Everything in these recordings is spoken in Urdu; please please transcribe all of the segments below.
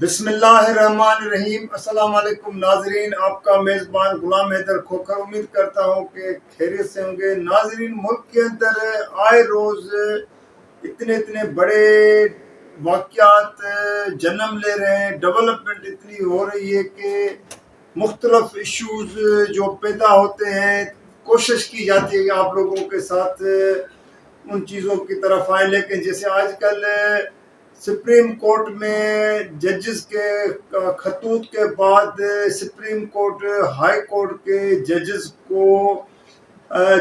بسم اللہ الرحمن الرحیم۔ السلام علیکم ناظرین، آپ کا میزبان غلام حیدر کھوکھر امید کرتا ہوں کہ خیریت سے ہوں گے۔ ناظرین، ملک کے اندر آئے روز اتنے بڑے واقعات جنم لے رہے ہیں، ڈیولپمنٹ اتنی ہو رہی ہے کہ مختلف ایشوز جو پیدا ہوتے ہیں، کوشش کی جاتی ہے کہ آپ لوگوں کے ساتھ ان چیزوں کی طرف آئیں، لیکن جیسے آج کل سپریم کورٹ میں ججز کے خطوط کے بعد سپریم کورٹ ہائی کورٹ کے ججز کو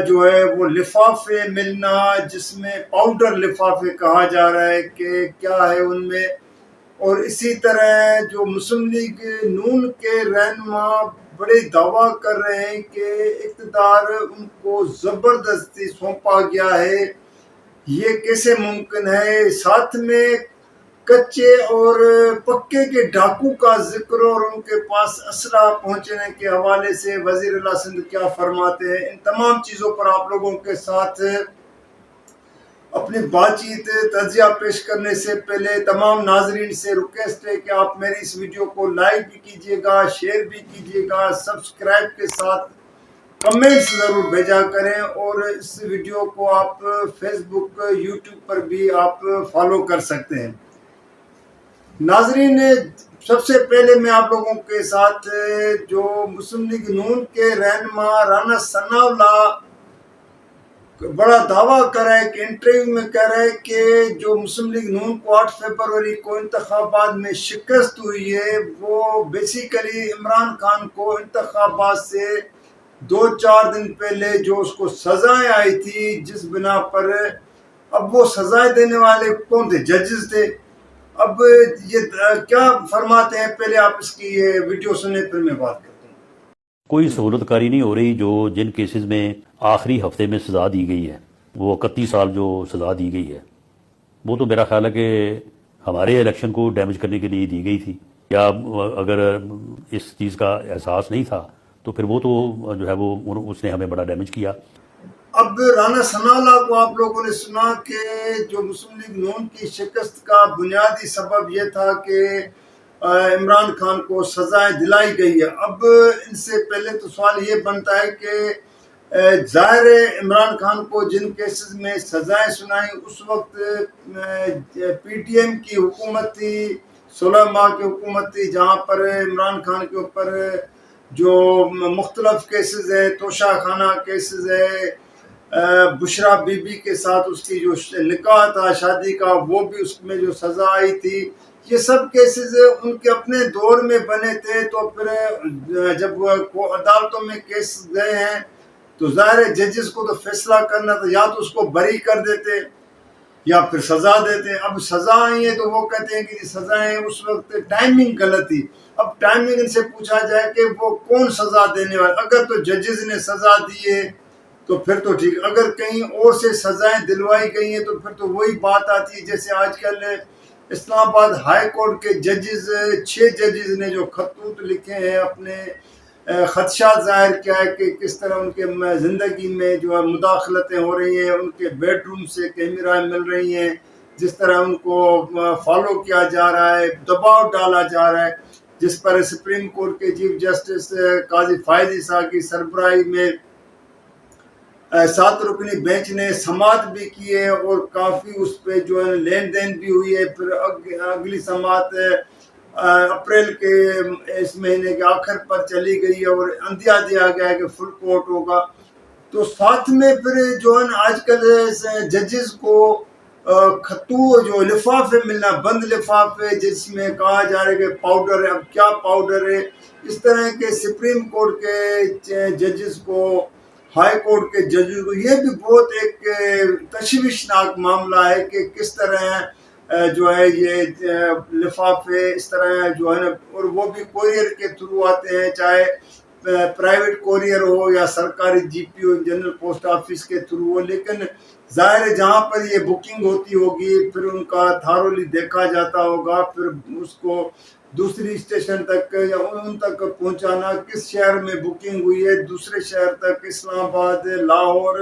جو ہے وہ لفافے ملنا، جس میں پاؤڈر لفافے کہا جا رہا ہے کہ کیا ہے ان میں، اور اسی طرح جو مسلم لیگ نون کے رہنما بڑے دعویٰ کر رہے ہیں کہ اقتدار ان کو زبردستی سونپا گیا ہے۔ یہ کیسے ممکن ہے؟ ساتھ میں کچے اور پکے کے ڈاکو کا ذکر اور ان کے پاس اسلحہ پہنچنے کے حوالے سے وزیر اعلیٰ سندھ کیا فرماتے ہیں۔ ان تمام چیزوں پر آپ لوگوں کے ساتھ اپنی بات چیت تجزیہ پیش کرنے سے پہلے تمام ناظرین سے ریکویسٹ ہے کہ آپ میری اس ویڈیو کو لائک بھی کیجیے گا، شیئر بھی کیجیے گا، سبسکرائب کے ساتھ کمنٹس ضرور بھیجا کریں، اور اس ویڈیو کو آپ فیس بک یوٹیوب پر بھی آپ فالو کر سکتے ہیں۔ ناظرین، سب سے پہلے میں آپ لوگوں کے ساتھ جو مسلم لیگ نون کے رہنما رانا ثناء اللہ بڑا دعویٰ کر رہا ہے کہ انٹرویو میں کہہ رہا ہے کہ جو مسلم لیگ نون کو 8 فروری کو انتخابات میں شکست ہوئی ہے، وہ بیسیکلی عمران خان کو انتخابات سے 2-4 دن پہلے جو اس کو سزائیں آئی تھی، جس بنا پر اب وہ سزائیں دینے والے کون تھے؟ ججز تھے۔ اب یہ کیا فرماتے ہیں، پہلے آپ اس کی یہ ویڈیو سنیں پھر میں بات کرتا ہوں۔ کوئی سہولت کاری نہیں ہو رہی۔ جو جن کیسز میں آخری ہفتے میں سزا دی گئی ہے، وہ 31 سال جو سزا دی گئی ہے، وہ تو میرا خیال ہے کہ ہمارے الیکشن کو ڈیمیج کرنے کے لیے دی گئی تھی، یا اگر اس چیز کا احساس نہیں تھا تو پھر وہ تو جو ہے وہ اس نے ہمیں بڑا ڈیمیج کیا۔ اب رانا ثناء اللہ کو آپ لوگوں نے سنا کہ جو مسلم لیگ نون کی شکست کا بنیادی سبب یہ تھا کہ عمران خان کو سزائیں دلائی گئی ہے۔ اب ان سے پہلے تو سوال یہ بنتا ہے کہ ظاہر ہے عمران خان کو جن کیسز میں سزائیں سنائیں اس وقت پی ٹی ایم کی حکومت تھی، 16 ماہ کی حکومت تھی، جہاں پر عمران خان کے اوپر جو مختلف کیسز ہے، توشہ خانہ کیسز ہے، بشرا بی بی کے ساتھ اس کی جو نکاح تھا شادی کا، وہ بھی اس میں جو سزا آئی تھی، یہ سب کیسز ان کے اپنے دور میں بنے تھے۔ تو پھر جب عدالتوں میں کیس گئے ہیں تو ظاہر ججز کو تو فیصلہ کرنا تھا، یا تو اس کو بری کر دیتے یا پھر سزا دیتے۔ اب سزا آئی ہے تو وہ کہتے ہیں کہ یہ سزائیں اس وقت ٹائمنگ غلط تھی۔ اب ٹائمنگ ان سے پوچھا جائے کہ وہ کون سزا دینے والا، اگر تو ججز نے سزا دی ہے تو پھر تو ٹھیک، اگر کہیں اور سے سزائیں دلوائی گئی ہیں تو پھر تو وہی بات آتی ہے جیسے آج کل اسلام آباد ہائی کورٹ کے ججز 6 ججز نے جو خطوط لکھے ہیں، اپنے خدشات ظاہر کیا ہے کہ کس طرح ان کے زندگی میں جو ہے مداخلتیں ہو رہی ہیں، ان کے بیڈ روم سے کیمرہ مل رہی ہیں، جس طرح ان کو فالو کیا جا رہا ہے، دباؤ ڈالا جا رہا ہے، جس پر سپریم کورٹ کے چیف جسٹس قاضی فائز عیسیٰ کی سربراہی میں 7 رکنی بینچ نے سماعت بھی کی ہے، اور کافی اس پہ جو ہے لین دین بھی ہوئی ہے۔ پھر اگلی سماعت اپریل کے اس مہینے کے آخر پر چلی گئی ہے، اور اندیا دیا گیا ہے کہ فل کورٹ ہوگا۔ تو ساتھ میں پھر جو ہے آج کل ججز کو خطوط جو لفافے ملنا، بند لفافے، جس میں کہا جا رہا ہے کہ پاؤڈر ہے۔ اب کیا پاؤڈر ہے؟ اس طرح کے سپریم کورٹ کے ججز کو، ہائی کورٹ کے ججز کو، یہ بھی بہت ایک تشویشناک معاملہ ہے کہ کس طرح جو ہے یہ لفافے اس طرح جو ہے نا، اور وہ بھی کوریئر کے تھرو آتے ہیں، چاہے پرائیویٹ کوریئر ہو یا سرکاری جی پی او جنرل پوسٹ آفس کے تھرو ہو۔ لیکن ظاہر ہے جہاں پر یہ بکنگ ہوتی ہوگی، پھر ان کا تھارولی دیکھا جاتا ہوگا، پھر اس کو دوسری اسٹیشن تک یا ان تک پہنچانا، کس شہر میں بکنگ ہوئی ہے، دوسرے شہر تک، اسلام آباد، لاہور،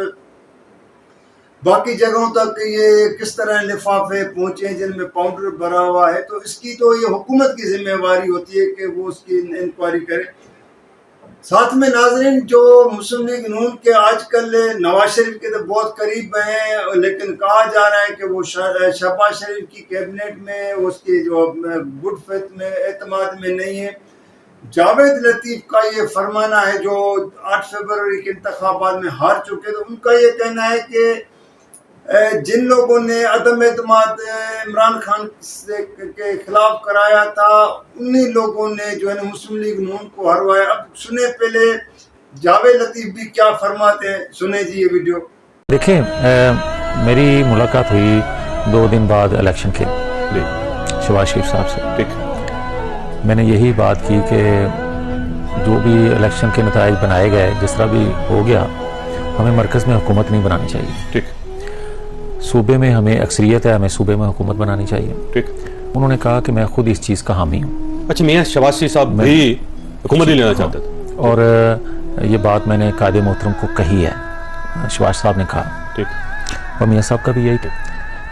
باقی جگہوں تک یہ کس طرح لفافے پہنچے ہیں جن میں پاؤڈر بھرا ہوا ہے، تو اس کی تو یہ حکومت کی ذمہ داری ہوتی ہے کہ وہ اس کی انکوائری کرے۔ ساتھ میں ناظرین، جو مسلم لیگ نون کے آج کل نواز شریف کے تو بہت قریب ہیں، لیکن کہا جا رہا ہے کہ وہ شہباز شریف کی کیبنٹ میں اس کی جو گڈ فیتھ میں اعتماد میں نہیں ہے۔ جاوید لطیف کا یہ فرمانا ہے جو 8 فروری کے انتخابات میں ہار چکے، تو ان کا یہ کہنا ہے کہ جن لوگوں نے عدم اعتماد عمران خان کے خلاف کرایا تھا، انہی لوگوں نے جو ہے نا مسلم لیگ نون کو ہروایا۔ اب سنیں پہلے جاوید لطیف بھی کیا فرماتے ہیں، سنیں جی یہ ویڈیو۔ دیکھیں، میری ملاقات ہوئی 2 دن بعد الیکشن کے شہباز شریف صاحب سے۔ ٹھیک، میں نے یہی بات کی کہ جو بھی الیکشن کے نتائج بنائے گئے، جس طرح بھی ہو گیا، ہمیں مرکز میں حکومت نہیں بنانی چاہیے۔ ٹھیک، صوبے میں ہمیں اکثریت ہے، ہمیں صوبے میں حکومت بنانی چاہیے۔ ٹھیک۔ انہوں نے کہا کہ میں خود اس چیز کا حامی ہوں، اچھا، میاں شہباز شریف صاحب بھی حکومت نہیں لینا چاہتے تھے؟ اور یہ بات میں نے قائد محترم کو کہی ہے، شہباز صاحب نے کہا، ٹھیک، اور میاں صاحب کا بھی یہی تھا۔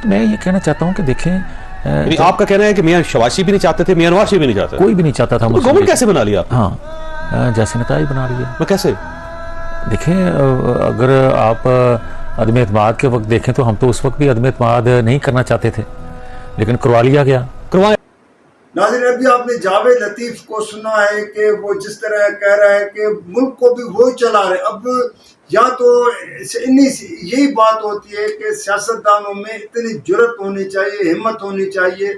تو میں یہ کہنا چاہتا ہوں کہ دیکھیں، یعنی آپ کا کہنا ہے کہ میاں شہباز شریف بھی نہیں چاہتے تھے، میاں نواز شریف بھی نہیں چاہتے؟ کوئی بھی نہیں چاہتا تھا۔ گورنمنٹ کیسے بنا لیا آپ؟ ہاں، جیسے نتائج بنا لیے۔ میں کیسے؟ دیکھیں، اگر آپ عدم اعتماد کے وقت دیکھیں تو ہم تو اس وقت بھی عدم اعتماد نہیں کرنا چاہتے تھے، لیکن کروا لیا گیا۔ ناظرین، ابھی آپ نے جاوید لطیف کو سنا ہے کہ وہ جس طرح کہہ رہا ہے کہ ملک کو بھی وہی چلا رہے۔ اب یا تو یہی بات ہوتی ہے کہ سیاستدانوں میں اتنی جرت ہونی چاہیے، ہمت ہونی چاہیے۔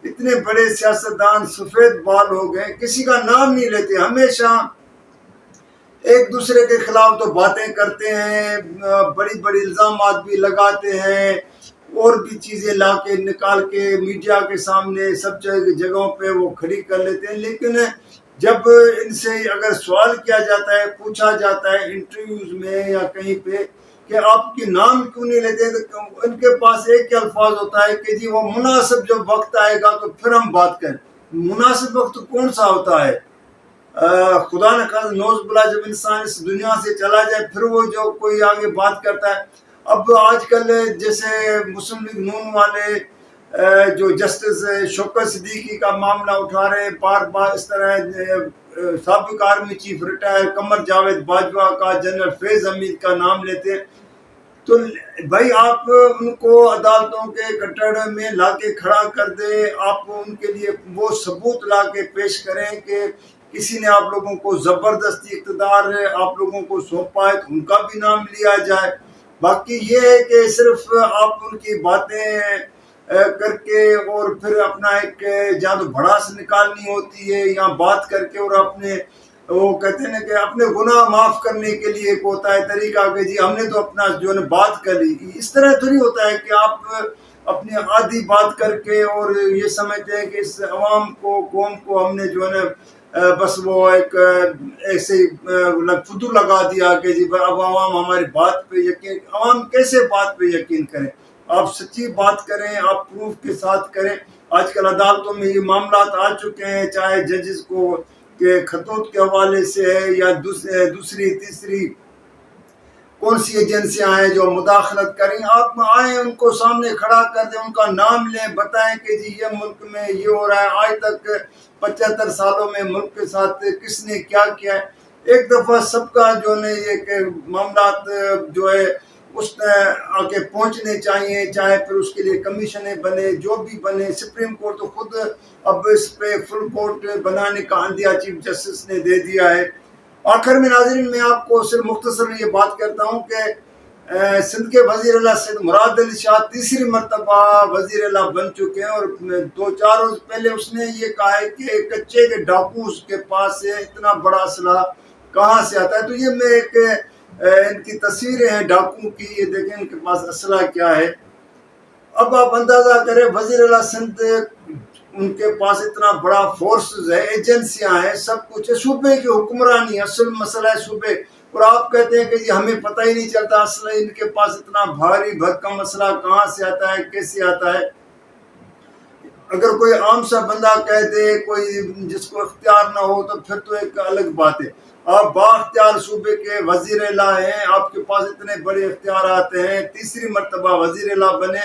اتنے بڑے سیاستدان سفید بال ہو گئے، کسی کا نام نہیں لیتے، ہمیشہ ایک دوسرے کے خلاف تو باتیں کرتے ہیں، بڑی بڑی الزامات بھی لگاتے ہیں، اور بھی چیزیں لا کے نکال کے میڈیا کے سامنے سب جگہوں پہ وہ کھڑی کر لیتے ہیں۔ لیکن جب ان سے اگر سوال کیا جاتا ہے، پوچھا جاتا ہے انٹرویوز میں یا کہیں پہ کہ آپ کی نام کیوں نہیں لیتے، تو ان کے پاس ایک ہی الفاظ ہوتا ہے کہ جی وہ مناسب جب وقت آئے گا تو پھر ہم بات کریں۔ مناسب وقت کون سا ہوتا ہے؟ خدا نہ خاص نوز بلا جب انسان اس دنیا سے چلا جائے پھر وہ جو کوئی آگے بات کرتا ہے۔ اب آج کل جیسے مسلم لیگ نون والے جو جسٹس شوکت صدیقی کا معاملہ اٹھا رہے ہیں، بار بار اس طرح سابق army chief retire Qamar Javed Bajwa کا، جنرل فیض حمید کا نام لیتے ہیں، تو بھائی آپ ان کو عدالتوں کے کٹڑے میں لا کے کھڑا کر دیں، آپ ان کے لیے وہ ثبوت لا کے پیش کریں کہ کسی نے آپ لوگوں کو زبردستی اقتدار آپ لوگوں کو سونپا ہے، تو ان کا بھی نام لیا جائے۔ باقی یہ ہے کہ صرف آپ ان کی باتیں کر کے اور پھر اپنا ایک جہاں تو بھڑاس نکالنی ہوتی ہے یا بات کر کے اور اپنے وہ کہتے ہیں کہ اپنے گناہ معاف کرنے کے لیے ایک ہوتا ہے طریقہ کہ جی ہم نے تو اپنا جو ہے بات کر لی۔ اس طرح تو نہیں ہوتا ہے کہ آپ اپنی آدھی بات کر کے اور یہ سمجھتے ہیں کہ اس عوام کو، قوم کو ہم نے جو ہے نا بس وہ ایک ایسے فدو لگا دیا کہ جی اب عوام ہماری بات پہ یقین۔ عوام کیسے بات پہ یقین کریں؟ آپ سچی بات کریں، آپ پروف کے ساتھ کریں۔ آج کل عدالتوں میں یہ معاملات آ چکے ہیں، چاہے ججز کو کہ خطوط کے حوالے سے ہے یا دوسری تیسری کون سی ایجنسیاں ہیں جو مداخلت کریں، آپ آئیں ان کو سامنے کھڑا کر دیں، ان کا نام لیں، بتائیں کہ جی یہ ملک میں یہ ہو رہا ہے، آج تک 75 سالوں میں ملک کے ساتھ کس نے کیا کیا ہے۔ ایک دفعہ سب کا جو ہے یہ کہ معاملات جو ہے اس آگے پہنچنے چاہیے، چاہے پھر اس کے لیے کمیشنیں بنے، جو بھی بنے۔ سپریم کورٹ تو خود اب اس پہ فل کورٹ بنانے کا عندیہ چیف جسٹس نے دے دیا ہے۔ آخر میں ناظرین، میں آپ کو صرف مختصر یہ بات کرتا ہوں کہ سندھ کے وزیر اعلیٰ سید مراد علی شاہ تیسری مرتبہ وزیر اعلیٰ بن چکے ہیں، اور 2-4 روز پہلے اس نے یہ کہا ہے کہ کچے کے ڈاکو اس کے پاس ہے، اتنا بڑا اسلحہ کہاں سے آتا ہے؟ تو یہ میں ایک ان کی تصویریں ہیں ڈاکو کی، یہ دیکھیں ان کے پاس اسلحہ کیا ہے۔ اب آپ اندازہ کریں وزیر اعلیٰ سندھ، ان کے پاس اتنا بڑا فورسز ہے، ایجنسیاں ہیں، سب کچھ ہے، صوبے کی حکمرانی اصل مسئلہ ہے صوبے، اور آپ کہتے ہیں کہ جی ہمیں پتہ ہی نہیں چلتا اسلحہ ان کے پاس اتنا بھاری بھرکم اسلحہ کہاں سے آتا ہے، کیسے آتا ہے۔ اگر کوئی عام سا بندہ کہہ دے، کوئی جس کو اختیار نہ ہو، تو پھر تو ایک الگ بات ہے۔ آپ با اختیار صوبے کے وزیر اعلیٰ ہیں، آپ کے پاس اتنے بڑے اختیارات ہیں، تیسری مرتبہ وزیر اعلیٰ بنے،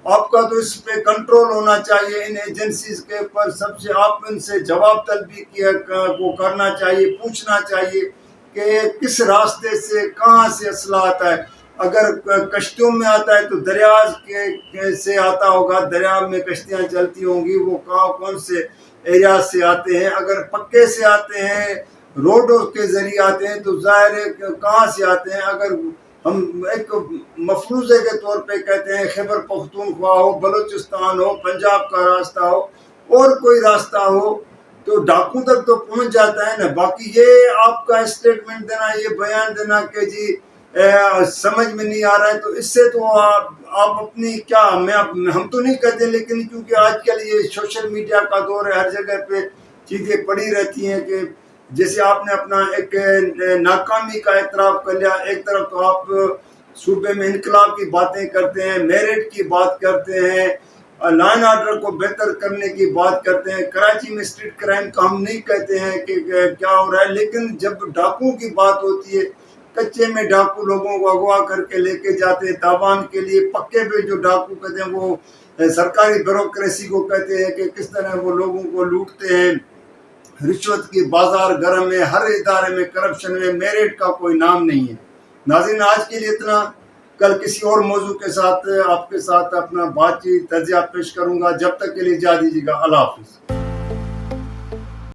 آپ کا تو اس پہ کنٹرول ہونا چاہیے، ان ایجنسیز کے اوپر سب سے آپ ان سے جواب طلبی کو کرنا چاہیے، پوچھنا چاہیے کہ کس راستے سے کہاں سے اسلحہ آتا ہے۔ اگر کشتیوں میں آتا ہے تو دریا سے آتا ہوگا، دریا میں کشتیاں چلتی ہوں گی، وہ کون سے ایریا سے آتے ہیں۔ اگر پکے سے آتے ہیں، روڈوں کے ذریعے آتے ہیں، تو ظاہر ہے کہاں سے آتے ہیں۔ اگر ہم ایک مفروضے کے طور پہ کہتے ہیں خیبر پختونخوا ہو، بلوچستان ہو، پنجاب کا راستہ ہو، اور کوئی راستہ ہو، تو ڈاکو تک تو پہنچ جاتا ہے نا۔ باقی یہ آپ کا اسٹیٹمنٹ دینا، یہ بیان دینا کہ جی سمجھ میں نہیں آ رہا ہے، تو اس سے تو آپ اپنی کیا، ہم تو نہیں کہتے، لیکن کیونکہ آج کل یہ سوشل میڈیا کا دور ہے، ہر جگہ پہ چیزیں پڑی رہتی ہیں کہ جیسے آپ نے اپنا ایک ناکامی کا اعتراف کر لیا، ایک طرف تو آپ صوبے میں انقلاب کی باتیں کرتے ہیں، میرٹ کی بات کرتے ہیں، لائن آرڈر کو بہتر کرنے کی بات کرتے ہیں، کراچی میں اسٹریٹ کرائم کا ہم نہیں کہتے ہیں کہ کیا ہو رہا ہے، لیکن جب ڈاکو کی بات ہوتی ہے، کچے میں ڈاکو لوگوں کو اغوا کر کے لے کے جاتے ہیں تاوان کے لیے، پکے پہ جو ڈاکو کہتے ہیں وہ سرکاری بیوروکریسی کو کہتے ہیں کہ کس طرح وہ لوگوں کو لوٹتے ہیں، رشوت کی بازار گرم ہے، ہر ادارے میں کرپشن ہے، میرٹ کا کوئی نام نہیں ہے۔ ناظرین، آج کے لیے اتنا، کل کسی اور موضوع کے ساتھ آپ کے ساتھ اپنا بات چیت تجزیہ پیش کروں گا، جب تک کے لیے اجازت دیجیے گا، اللہ حافظ۔